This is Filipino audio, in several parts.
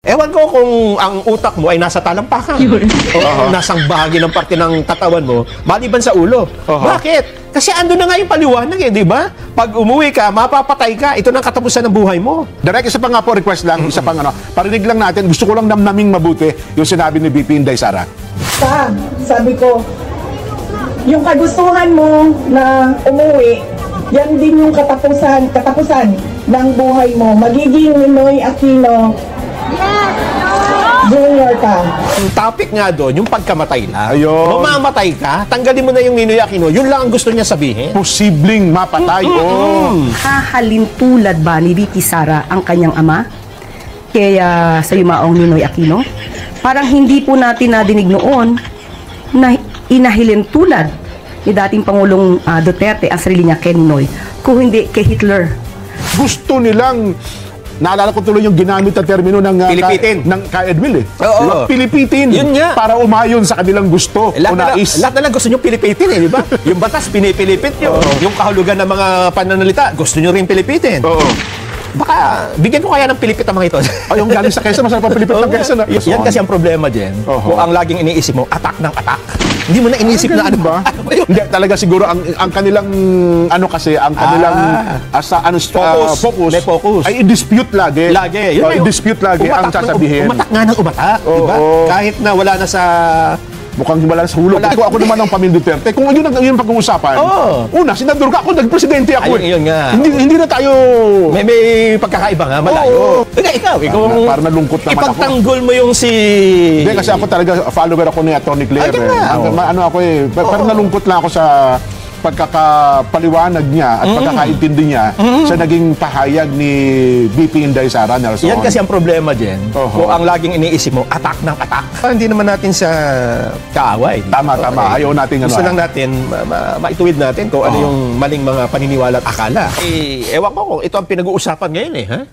Ewan ko kung ang utak mo ay nasa talampakan o nasang bahagi ng parte ng katawan mo, maliban sa ulo. Bakit? Kasi ando na nga yung paliwanag di ba? Pag umuwi ka, mapapatay ka. Ito na katapusan ng buhay mo. Direk, isa pa nga po, request lang, isa pang parinig lang natin, gusto ko lang namnaming mabuti yung sinabi ni BP Inday Sara. Sabi ko, yung kagustuhan mo na umuwi, yan din yung katapusan ng buhay mo. Magiging Ninoy Aquino Junior ka. Ang topic nga doon, yung pagkamatay na. Ayun. Mamamatay ka, tanggalin mo na yung Ninoy Aquino. Yun lang ang gusto niya sabihin. Posibleng mapatay. Hahalintulad ba ni Vicky Sara ang kanyang ama? Kaya sa yumaong Ninoy Aquino? Parang hindi po natin nadinig noon na inahilintulad ni dating Pangulong Duterte ang sarili niya kay Ninoy, kung hindi kay Hitler. Gusto nilang, naalala ko tuloy yung ginamit na termino ng Pilipitin. ng Edwin Oo. Pilipitin. Yun nga. Para umayon sa kanilang gusto o nais. Lahat na lang gusto nyo Pilipitin di ba? Yung batas, pinipilipit nyo. Yung kahulugan ng mga pananalita, gusto nyo rin Pilipitin. Baka, bigyan ko kaya ng Pilipit ang mga ito. Ay, yung galing sa Quezon, masarap ang Pilipit ng Quezon. Yan kasi ang problema dyan. Kung ang laging iniisip mo, attack ng attack. Hindi mo na inisip na ano ba? Hindi, talaga siguro ang kanilang, ang kanilang focus, may focus. ay i-dispute lagi. I-dispute lagi ang sasabihin. Umatak nga ng umatak, di ba? Kahit na wala na sa... Mukhang wala sa hulog. Ako naman ang pamilya Duterte. Kung yun ang pag-uusapan, una, senador ka ako, nagpresidente ako. Ayun nga. Hindi na tayo... May pagkakaiba nga, malayo. Ikaw, parang nalungkot naman ako. Ipagtanggol mo yung si... Hindi, kasi ako talaga, follower ako ni Atty. Claire. Pero nalungkot lang ako sa pagkakapaliwanag niya at pagkakaintindi niya sa naging pahayag ni BP Inday Sara Nelson. Yan kasi ang problema dyan. Kung ang laging iniisip mo, attack ng attack. Hindi naman natin sa kaaway. Tama. Ayaw natin gusto lang natin, maituwid natin kung ano yung maling mga paniniwala at akala. Ewan ko kung ito ang pinag-uusapan ngayon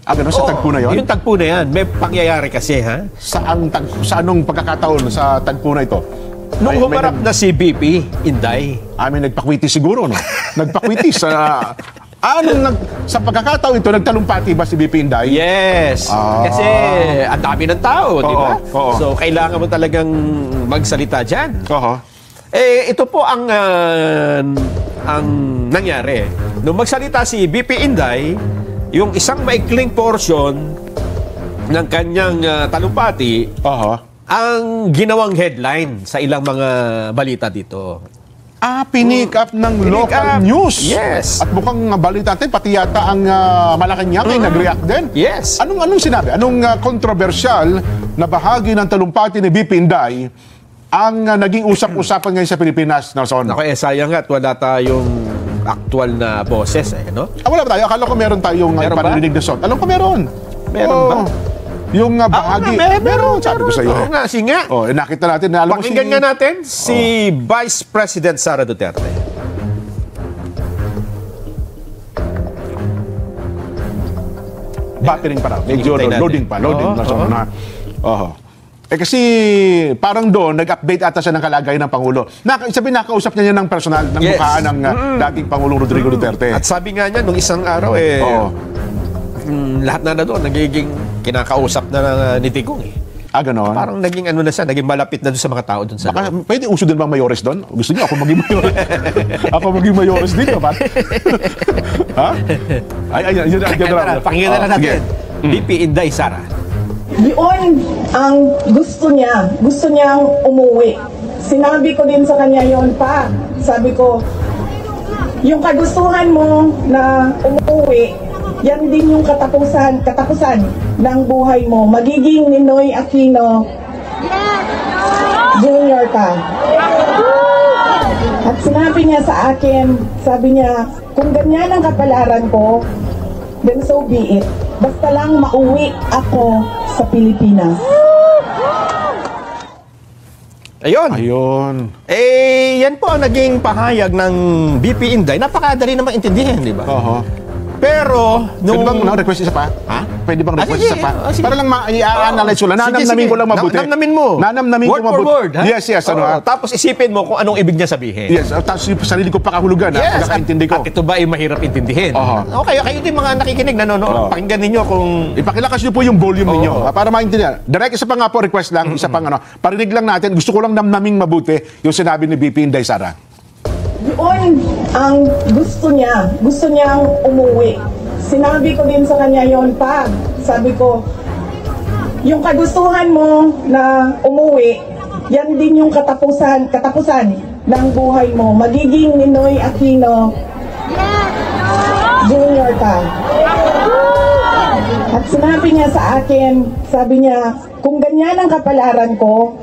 Ganun sa tagpo na yun? Yung tagpo na yan. May pangyayari kasi Sa anong pagkakataon sa tagpo na ito? Nung humarap na si BP Inday. May nagpakwiti siguro, no? Nagpakwiti sa... sa pagkakataon ito, nagtalumpati ba si BP Inday? Yes. Kasi ang dami ng tao, di ba? So, kailangan mo talagang magsalita dyan. Ito po ang nangyari. Nung magsalita si BP Inday, yung isang maikling portion ng kanyang talumpati, ang ginawang headline sa ilang mga balita dito. Pinick up ng local news. Yes. At mukhang balita natin, pati yata ang Malacanang ay nag-react din. Yes. Anong sinabi? Anong kontrobersyal na bahagi ng talumpati ni BP Inday ang naging usap-usapan ngayon sa Pilipinas, Nelson? Sayang nga at wala tayong actual na boses, no? Wala ba tayo? Akala ko meron tayong panirinig na sound. Alam ko meron. Meron ba? Yung bahagi. Meron. Sabi ko sa iyo. Sige nga. Nakita natin. Pakinggan nga natin si Vice President Sara Duterte. Battery pa raw. Medyo loading pa. Kasi parang doon, nag-update ata siya ng kalagayan ng Pangulo. Nakausap niya ng personal, ng mukhaan ng dating Pangulong Rodrigo Duterte. At sabi nga niya, nung isang araw, lahat na doon, nagiging kinakausap na ni Tigong ganon? Parang naging na siya, naging malapit na doon sa mga tao doon sa loob. Pwede uso din bang mayores doon? Gusto niyo ako maging mayores? Ako maging mayores dito, pa? Pakinggan na natin. BP Inday Sara. Yun ang gusto niya. Gusto niyang umuwi. Sinabi ko din sa kanya yon pa. Sabi ko, yung kagustuhan mo na umuwi, yan din yung katapusan ng buhay mo. Magiging Ninoy Aquino Junior ka. At sinabi niya sa akin, sabi niya, kung ganyan ang kapalaran ko, then so be it. Basta lang mauwi ako sa Pilipinas. Ayun. Yan po ang naging pahayag ng BP Inday. Napakadali naman intindihin, di ba? Pero, nung... Pwede bang request isa pa? pwede bang request sige. isa pa? Sige. Para lang i-analyze ko lang. Sige, Nanamnamin sige. ko lang mabuti. Nanamnamin mo. Nanamnamin Word ko mabuti. for word, ha? Yes, ano Oo, ha? tapos isipin mo kung anong ibig niya sabihin. Yes, tapos yung sarili ko pakahulugan, ha? Pagkakaintindi ko. At ito ba ay mahirap intindihin? Okay, kayo din mga nakikinig, nanonood. Pakinggan ninyo kung... Ipakilakas niyo po yung volume ninyo, ha? Para maintindihan. Direct, isa pa nga po, request lang, isa pang ano, parinig lang natin, gusto ko lang namnaming mabuti yung sinabi ni BP Inday Sara. Yun ang gusto niya. Gusto niyang umuwi. Sinabi ko din sa kanya yon pa. Sabi ko, yung kagustuhan mo na umuwi, yan din yung katapusan ng buhay mo. Magiging Ninoy Aquino Junior ka. At sinabi niya sa akin, sabi niya, kung ganyan ang kapalaran ko,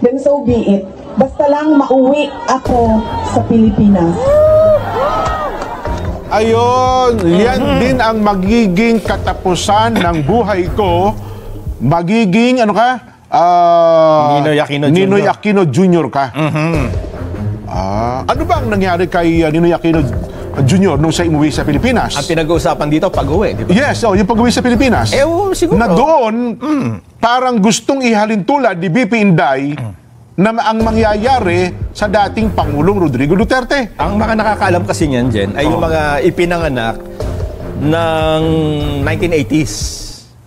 then so be it. Basta lang mauwi ako sa Pilipinas. Ayun, yan din ang magiging katapusan ng buhay ko. Magiging, ano ka? Ninoy Aquino Ninoy Jr. Aquino Jr. ka. Ano ba ang nangyari kay Ninoy Aquino Jr. nung siya umuwi sa Pilipinas? Ang pinag-uusapan dito, pag-uwi, di ba? Yes, yung pag-uwi sa Pilipinas. Siguro. Na doon, parang gustong ihalintulad ni BP Inday na ang mangyayari sa dating Pangulong Rodrigo Duterte. Ang mga nakakaalam kasi niyan, Jen, ay yung mga ipinanganak ng 1980s.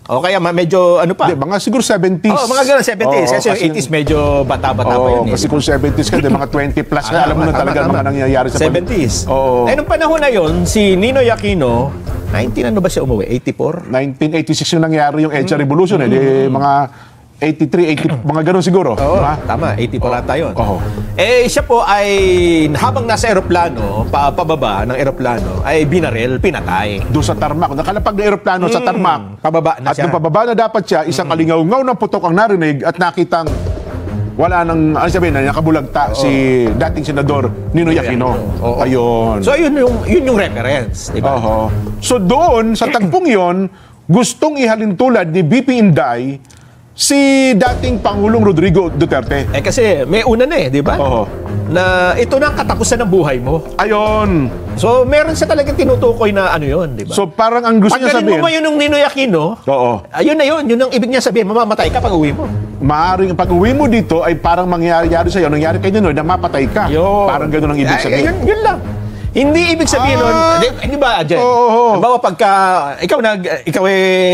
O kaya medyo ano pa? Di, mga siguro 70s. Mga gano'n, 70s. Kasi yung 80s medyo bata-bata pa yun. Kasi kung 70s ka, di, mga 20 plus na, alam mo na talaga mga nangyayari sa 70s. Oo. Eh, nung panahon na yun, si Ninoy Aquino, 19 ano ba siya umuwi? 84? 1986 yung nangyari yung EDSA Revolution. Di, mga 83, 80, mga gano'n siguro. Oo, diba? tama. 84 ata yun. Oo. Eh, siya po ay, habang nasa aeroplano, pababa ng aeroplano, ay binaril, pinatay. Doon sa tarmac. Nakalapag na aeroplano sa tarmac. Pababa na At siya. nung pababa na dapat siya, isang alingaw-ngaw ng putok ang narinig at nakitang wala nang, ano sabihin, na nakabulagta si dating senador Ninoy Aquino. Oo. Ayun. So, yun yung reference, di ba? Oho. So doon, sa tagpong yon, gustong ihalintulad ni BP Inday si dating Pangulong Rodrigo Duterte. Eh kasi may una na di ba? Oo. Na ito na ang katapusan ng buhay mo. Ayon. So meron siya talagang tinutukoy na ano yun, di ba? So parang ang gusto niya pagkalin sabihin, mo ba yun ng Ninoy Aquino? Oo. Ayun na yun ang ibig niya sabihin, mamamatay ka pag uwi mo. Maaring pag uwi mo dito ay parang mangyayari sa iyo, nangyari kay Ninoy na mapatay ka. Yun. Parang gano'n ang ibig sabihin. Yun lang. Hindi ibig sabihin nun, di ba, Jen? Oo. Halimbawa, pagka ikaw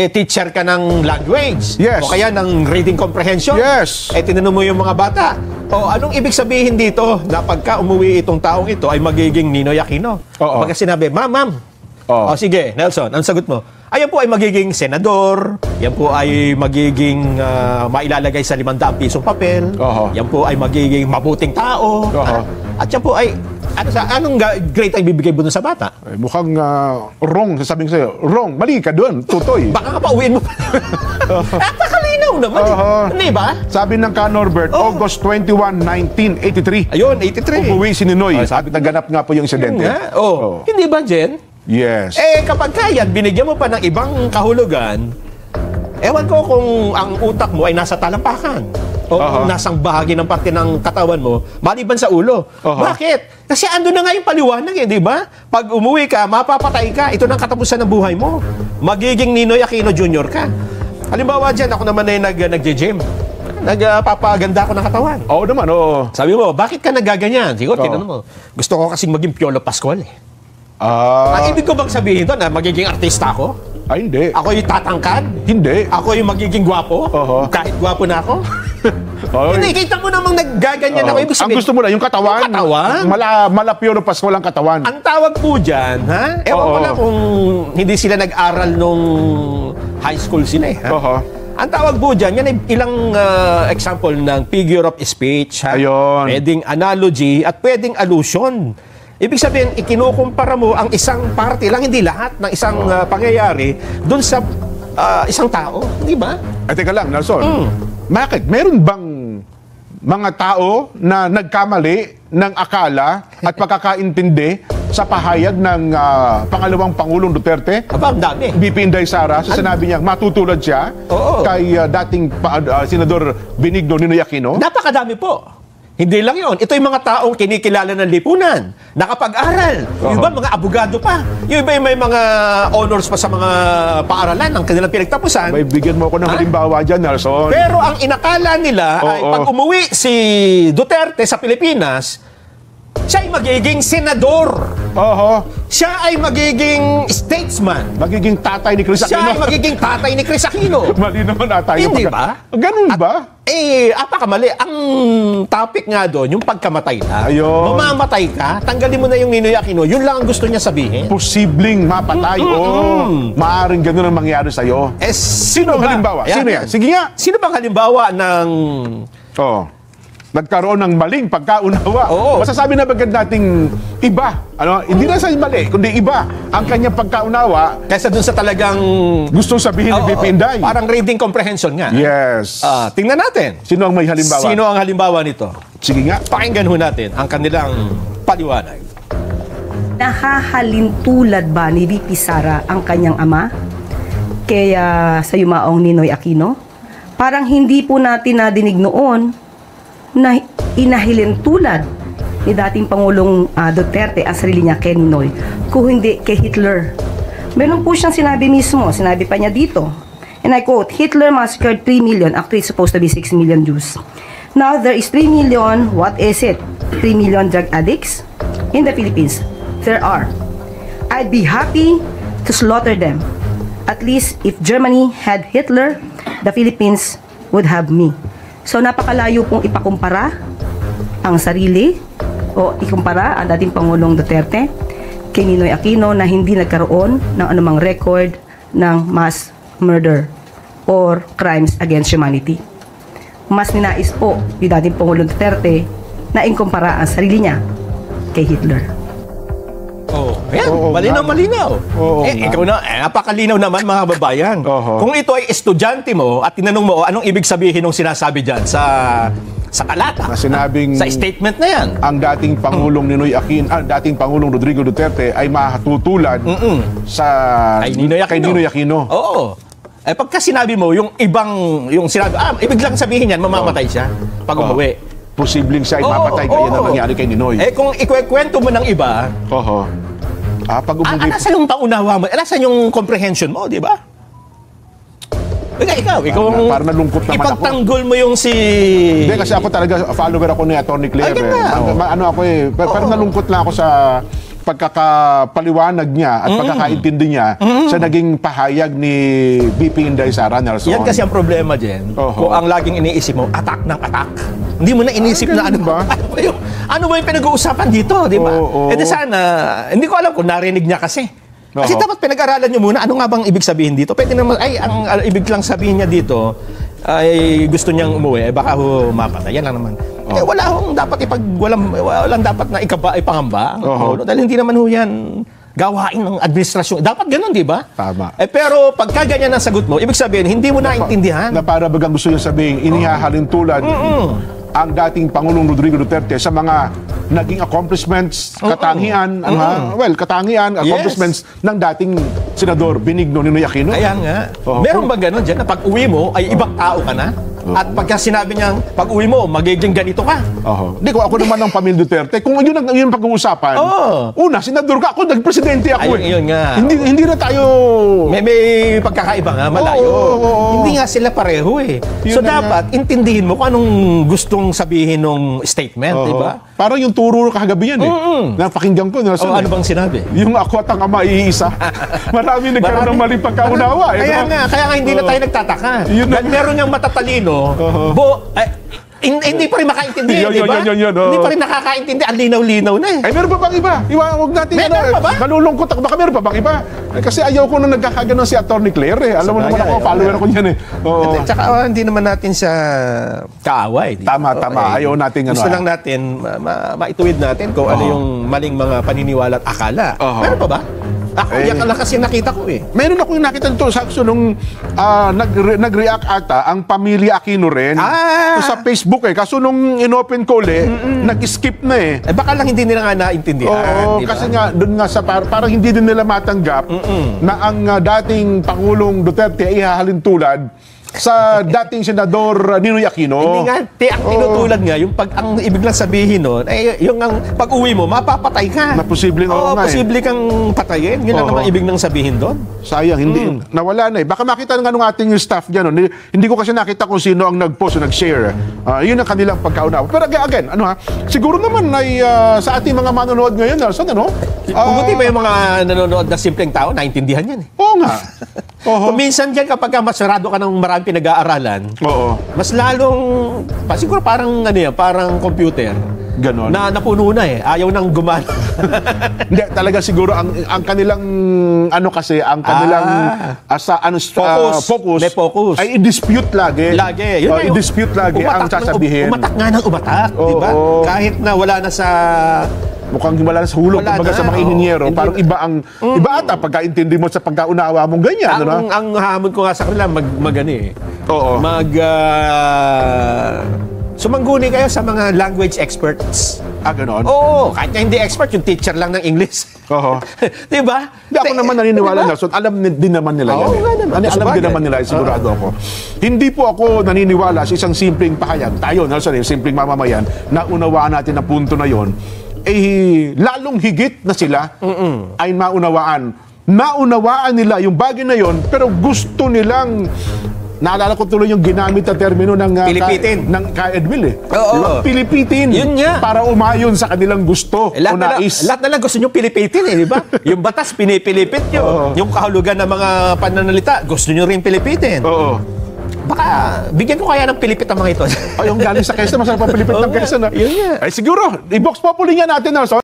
teacher ka ng language, Yes. o kaya ng reading comprehension, Yes. tinanong mo yung mga bata, anong ibig sabihin dito na pagka umuwi itong taong ito ay magiging Ninoy Aquino? Oo. Pagka sinabi, ma'am. Oo. Sige, Nelson, ang sagot mo? Ayan po ay magiging senador, yan po ay magiging mailalagay sa 500 pisong papel, Oo. yan po ay magiging mabuting tao, Oo. at yan po ay anong grade ang bibigay mo dun sa bata? Ay, mukhang wrong, sasabihin sa'yo. Wrong, mali ka doon, tutoy. Baka kapauwiin mo pa. Napakalinaw naman. Hindi ba? Sabi ng ka Norbert, August 21, 1983. Ayun, 83. Umuwi si Ninoy. Sabi, naganap nga po yung insidente. Oo. Hindi ba, Jen? Yes. Kapag kaya, binigyan mo pa ng ibang kahulugan, ewan ko kung ang utak mo ay nasa talampakan o nasang bahagi ng parte ng katawan mo, maliban sa ulo. Bakit? Kasi ando na nga yung paliwanag di ba? Pag umuwi ka, mapapatay ka. Ito na ang katapusan ng buhay mo. Magiging Ninoy Aquino Jr. ka. Halimbawa dyan, ako naman ay nag-gym. Nagpapaganda ako ng katawan. Oo naman, oo. Sabi mo, bakit ka nagaganyan? Siguro, tinanong mo. Gusto ko kasing maging Piolo Pascual Ang ibig ko bang sabihin doon na magiging artista ako? Ay, hindi. Ako yung tatangkad? Hindi. Ako yung magiging gwapo? Kahit gwapo na ako? Hindi, kita mo namang naggaganyan ako. Ibig Ang sabihin, gusto mo na, yung katawan. Yung katawan. Malapyo pas walang katawan. ang tawag po dyan, ha? Ewan ko lang kung hindi sila nag-aral nung high school sila ha? Ang tawag po dyan, yan ay ilang example ng figure of speech. Ha? Ayun. Pwedeng analogy at pwedeng allusion. Ibig sabihin, ikinukumpara mo ang isang parte lang, hindi lahat ng isang pangyayari dun sa isang tao. Di ba? Ay, teka lang, Nelson. Bakit? Meron bang mga tao na nagkamali ng akala at pagkakaintindi sa pahayag ng pangalawang Pangulong Duterte? Aba, ang dami. BP Inday Sara, sa sinabi niya, matutulad siya Oo. kay dating Senador Benigno Ninoy Aquino? Napakadami po. Hindi lang yon. Ito yung mga taong kinikilala ng lipunan, nakapag-aral. Yung iba, mga abogado pa. Yung iba, may mga honors pa sa mga paaralan ng kanilang pinagtapusan. May bigyan mo ako ng halimbawa dyan, Nelson. Pero ang inakala nila ay pag umuwi si Duterte sa Pilipinas, siya ay magiging senador. Siya ay magiging statesman. Magiging tatay ni Chris Siya ay Aquino. magiging tatay ni Chris Aquino. Mali naman ata yung Hindi ba? Ganun ba? Apakamali. Ang topic nga doon, yung pagkamatay na. Ayun. Mamamatay ka, tanggalin mo na yung Ninoy Aquino. Yun lang ang gusto niya sabihin. Posibleng mapatay. Maaring ganun ang mangyari sa'yo. Sino Ang halimbawa? Sino yan? Sige nga. Sino bang halimbawa ng... Nagkaroon ng maling pagkaunawa. Oo. Masasabi na bagad nating iba. Hindi na sa mali, kundi iba ang kanyang pagkaunawa Kaysa dun sa talagang... gustong sabihin ni BP Inday. Parang reading comprehension nga. Yes. Tingnan natin. Sino ang may halimbawa? Sino ang halimbawa nito? Sige nga. Pakinggan ho natin ang kanilang paliwanag. Nahahalintulad ba ni VP Sara ang kanyang ama kaya sa yumaong Ninoy Aquino? Parang hindi po natin nadinig noon na inahilin tulad ni dating Pangulong Duterte ang sarili niya kay Ninoy, kung hindi kay Hitler. Meron po siyang sinabi mismo, sinabi pa niya dito, and I quote, Hitler massacred 3 million, actually it's supposed to be 6 million Jews. Now there is 3 million, what is it? 3 million drug addicts in the Philippines. There are. I'd be happy to slaughter them. At least if Germany had Hitler, the Philippines would have me. So napakalayo pong ipakumpara ang sarili o ikumpara ang dating Pangulong Duterte kay Ninoy Aquino na hindi nagkaroon ng anumang record ng mass murder or crimes against humanity. Mas ninais po ni dating Pangulong Duterte na ikumpara ang sarili niya kay Hitler. Ayan, malinaw. Ikaw na, napakalinaw naman mga babayan. Kung ito ay estudyante mo at tinanong mo, anong ibig sabihin ng sinasabi dyan sa talata? Na sinabing sa statement na yan. ang dating Pangulong Ninoy Aquino, dating Pangulong Rodrigo Duterte ay mahatutulad sa Kay Ninoy Aquino. Oo. Pagka sinabi mo, yung sinabi, ibig lang sabihin yan, mamamatay siya pag umuwi. Posibleng siya ay mapatay gaya na nangyari kay Ninoy. Kung ikwekwento mo ng iba, pag umuwi... nasa yung paunawa mo? Nasa yung comprehension mo, di ba? Ikaw parang nalungkot naman ako. ipagtanggol mo yung si... Hindi, kasi ako talaga, follower ako ni Atty. Claire. Parang nalungkot lang ako sa pagkakapaliwanag niya at pagkakaintindi niya sa naging pahayag ni BP Inday Sara Nelson. Yan kasi ang problema dyan. Kung ang laging iniisip mo, attack ng attack. Hindi mo na inisip na ano ba? Ano ba yung pinag-uusapan dito, di ba? Sana, hindi ko alam kung narinig niya kasi. Kasi dapat pinag-aralan niyo muna, ano nga bang ibig sabihin dito? Pwede naman, ang ibig lang sabihin niya dito, ay gusto niyang umuwi, baka mapatay. Yan lang naman. Walang dapat na ipangamba. Dahil hindi naman yan gawain ng administrasyon. Dapat ganun, di ba? Tama. Pero pagka ganyan ang sagot mo, ibig sabihin, hindi mo naintindihan. Na para bagang gusto niya sabihin, inihahalin tulad ang dating Pangulong Rodrigo Duterte sa mga naging accomplishments, katangian, accomplishments ng dating Senador Benigno Ninoy Aquino. Kaya nga. Meron ba ganun dyan na pag uwi mo ay ibang tao ka na? At pagka sinabi niyang pag uwi mo, magiging ganito ka. Hindi ko, ako naman ng pamilya Duterte. Kung yun ang pag-uusapan, una, senador ka, ako, nagpresidente ako. Yun nga. Hindi na tayo... May pagkakaiba nga, malayo. Hindi nga sila pareho eh. So dapat, intindihin mo kung anong gustong sabihin ng statement, di ba? Parang yung turo kagabi yan eh. Napakinggan ko. Ano bang sinabi? Yung ako at ang ama iisa. Marami nagkaroon ng maling pagkaunawa. Kaya nga hindi na tayo nagtataka. Dahil meron niyang matatalino, hindi pa rin makaintindi, di ba? Hindi pa rin nakakaintindi. Ang linaw-linaw na eh. Ay, meron pa bang iba? Huwag natin, meron pa ba? Nalulungkot ako. Baka meron pa bang iba? Kasi ayaw ko na nagkakaganon si Atty. Claire eh. Alam mo naman ako, follower ako niyan eh. Tsaka hindi naman natin siya kaaway. Tama. Ayaw natin gusto lang natin, maituwid natin kung ano yung maling mga paniniwala at akala. Meron pa ba? Ako, yan lang kasi nakita ko eh. Meron akong nakita nito. So, nung nag-react ata, ang pamilya Aquino rin sa Facebook eh. Kaso nung inopen ko ulit, nag-skip na eh. Baka lang hindi nila nga naintindihan. Diba? Kasi nga, doon nga sa parang hindi din nila matanggap na ang dating Pangulong Duterte ay ihahalin tulad sa dating Senador Ninoy Aquino. Hindi nga, ang tinutulad nga, yung ang ibig lang sabihin nun, yung ang pag-uwi mo, mapapatay ka. Na posibleng oo nga posible kang patayin. Yun lang naman ibig lang sabihin doon. Sayang, hindi. Nawala na eh. Baka makita nga nung ating staff dyan. No? Hindi ko kasi nakita kung sino ang nag-post o nag-share. Yun ang kanilang pagkaunawa. Pero again, siguro naman ay sa ating mga manonood ngayon, Nelson, Buti ba yung mga nanonood na simpleng tao, naintindihan yan eh. Oo nga. Kung minsan dyan, kapag masarado ka ng maraming pinag-aaralan, mas lalong, siguro parang, parang computer. Ganon. Na napuno na eh. Ayaw nang gumana. Hindi, talaga siguro ang kanilang, ang kanilang focus, may focus. ay i-dispute lagi. Lagi. Yun na i-dispute lagi ang sasabihin. Umatak nga ng umatak, di ba? Kahit na wala na sa... Mukhang wala na sa hulog, kumbaga sa mga inhinyero. Parang iba ata pagkaintindi mo sa pagkaunawa mong ganyan. Ang hamon ko nga sa kanila, sumangguni kayo sa mga language experts. Ganon? Oo, kahit na hindi expert, yung teacher lang ng English. Di ba? Hindi ako naman naniniwala na. So, alam din naman nila yan. Alam din naman nila, sigurado ako. Hindi po ako naniniwala sa isang simpleng pahayag. Tayo, simpleng mamamayan, na unawaan natin ang punto na yon, lalong higit na sila ay maunawaan. Naunawaan nila yung bagay na yon, pero gusto nilang, naalala ko tuloy yung ginamit na termino ng Pilipitin. ng Edwil Oo. Diba? Pilipitin. Yun nga. Para umayon sa kanilang gusto o nais. Lahat na lang gusto nyo pilipitin di ba? Yung batas, pinipilipit nyo. Yung kahulugan ng mga pananalita, gusto nyo rin pilipitin. Oo. Baka, bigyan ko kaya ng pilipit ang mga ito. Yung galing sa Quezon, masarap ang Pilipit ng Quezon. Yun nga. Ay siguro, i-box populi nga natin, Nelson.